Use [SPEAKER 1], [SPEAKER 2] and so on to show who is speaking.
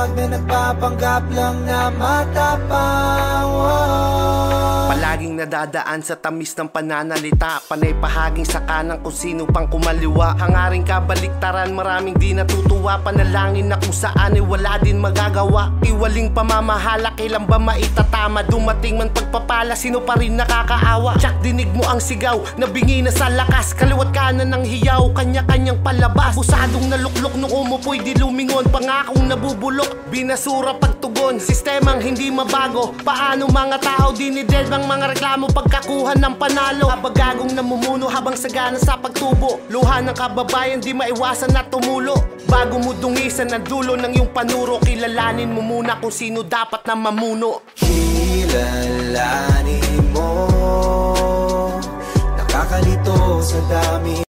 [SPEAKER 1] pag may nagpapanggap lang na matapang.
[SPEAKER 2] Palaging nadadaan sa tamis ng pananalita, panay pahaging sa kanan kung sino pang kumaliwa. Hangaring kabaliktaran, maraming di natutuwa. Panalangin na kung saan ay wala din magagawa. Iwaling pamamahala, kailan ba maitatama? Dumating man pagpapala, sino pa rin nakakaawa? Tsak, dinig mo ang sigaw, nabingi na sa lakas. Kaliwat kanan ng hiyaw, kanya-kanyang palabas. Busadong naluklok nung umupoy di lumingon. Pangakong nabubulok, binasura pagtugon. Sistemang hindi mabago, paano mga tao dinided ang mga reklamo pagkakuha ng panalo. Kabagagong namumuno habang sagana sa pagtubo. Luha ng kababayan di maiwasan na tumulo. Bago mo dungisan ang dulo ng iyong panuro, kilalanin mo muna kung sino dapat na mamuno.
[SPEAKER 1] Kilalanin mo, nakakalito sa dami.